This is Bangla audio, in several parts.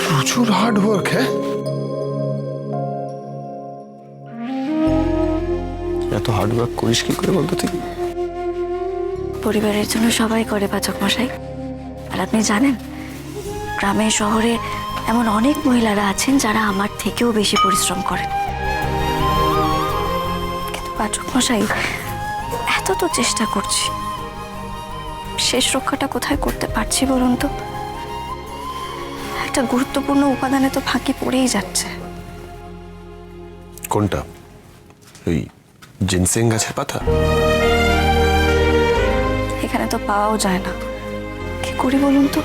প্রচুর হার্ড ওয়ার্ক। হ্যাঁ, এত হার্ড ওয়ার্ক করিস কি করে বলতো তুই? পরিবারের জন্য সবাই করে পাচক মশাই। আর আপনি জানেন, গ্রামে শহরে এমন অনেক মহিলারা আছেন যারা আমার থেকেও বেশি পরিশ্রম করেন। কিন্তু পাচক মশাই, এত তো চেষ্টা করছি, শেষ রক্ষাটা কোথায় করতে পারছি বলুন তো? একটা গুরুত্বপূর্ণ উপাদানে তো ফাঁকি পড়েই যাচ্ছে। কোনটা? ওই জিনসেং গাছের পাতা? এখানে তো পাওয়াও যায় না, কি করি বলুন তো?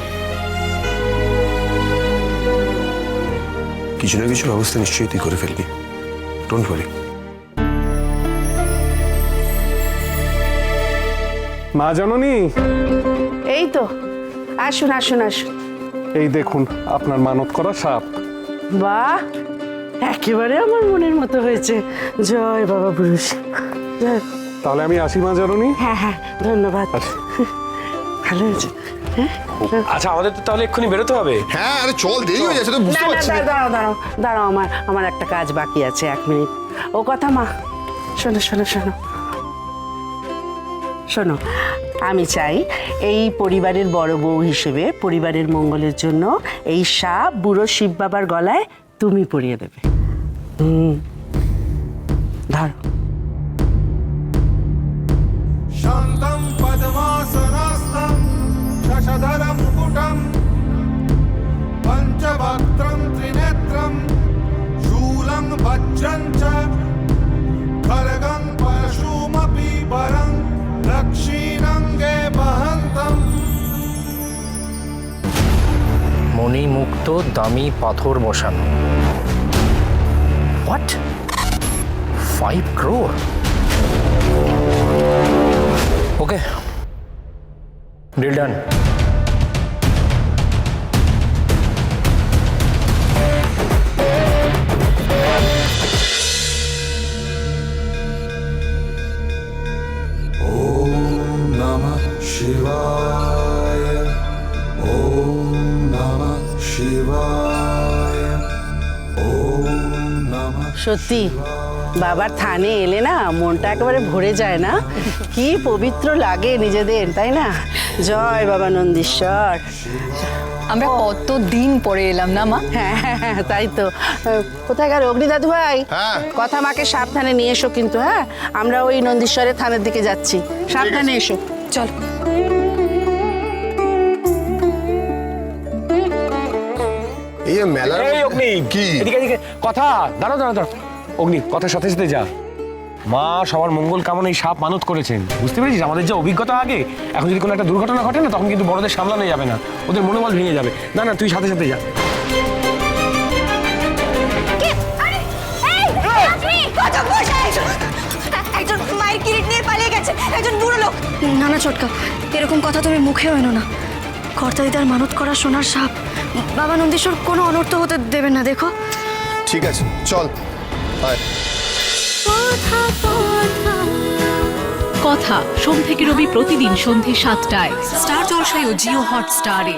কিছু না কিছু ব্যবস্থা নিশ্চয়ই তুই করে ফেলবি, ডোন্ট ওয়ারি। মা জননী, এই তো, আসুন আসুন আসুন। এই দেখুন আপনার মানত করা সাপ। বাহ, একেবারে আমার মনের মতো হয়েছে। জয় বাবা পুরুষ। জয়। তাহলে আমি আসি মা জননী। হ্যাঁ হ্যাঁ, ধন্যবাদ। ভালো হয়েছে। আচ্ছা, আমাদের তো তাহলে এক্ষুনি বেরোতে হবে। হ্যাঁ, আরে চল, দেরি হয়ে যাচ্ছে তো, বুঝতে না না, পারছিস। দাঁড়াও দাঁড়াও দাঁড়াও, আমার একটা কাজ বাকি আছে, 1 মিনিট। ও কথা মা, শোনো শোনো শোনো শোনো, আমি চাই এই পরিবারের বড় বউ হিসেবে পরিবারের মঙ্গলের জন্য এই সাপ বুড়ো শিব বাবার গলায় তুমি পরিয়ে দেবে। ধরো। शान्तं पद्मासनस्थं शशधरं मुकुटं पञ्चवक्त्रं त्रिनेत्रं शूलं वज्रं च खड्गं परशुमपि वरं दक्षिणङ्गे वहन्तम्। মণিমুক্ত দামি পাথর বসানো। What? 5 crore? Okay, deal done. नमः शिवाय, ॐ नमः शिवाय, ॐ नमः। সত্যি বাবার থানে এলে না মনটা একেবারে ভরে যায় না? কি পবিত্র লাগে নিজেদের, তাই না? জয় বাবা নন্দীশ্বর। আমরা কতদিন পরে এলাম না মা? হ্যাঁ হ্যাঁ, হ্যাঁ, তাই তো। কোথায় গেল অগ্নি দাদু ভাই? হ্যাঁ। কথা মাকে সাবধানে নিয়ে এসো কিন্তু। হ্যাঁ, আমরা ওই নন্দীশ্বরের থানের দিকে যাচ্ছি, সাবধানে এসো। চল। এই মেলা। এই অগ্নি, কি? এদিকে এদিকে কথা। দাঁড়াও দাঁড়াও দাঁড়াও। অগ্নি, কথার সাথে সাথে যা। মা সবার মঙ্গল কামনায় সাপ মানত করেছেন, বুঝতে পেরেছিস? আমাদের যে অভিজ্ঞতা আগে, এখন যদি কোনো একটা দুর্ঘটনা ঘটে না, তখন কিন্তু বড়দের সামলানো যাবে না, ওদের মনোবল ভেঙে যাবে। না না, তুই সাথে সাথে যা। একজন মায়ের কিরিট নিয়ে পালিয়ে গেছে, একজন বুড়ো লোক। না না ছোটকা, এরকম কথা তুমি মুখেও এনো না। কর্তাদিদার মানত করা সোনার সাপ, বাবা নন্দীশ্বর কোনো অনর্থ হতে দেবেন না। দেখো, ঠিক আছে, চল। কথা সোম থেকে রবি প্রতিদিন সন্ধ্যে 7টায় স্টার জলসায় ও জিও হটস্টারে।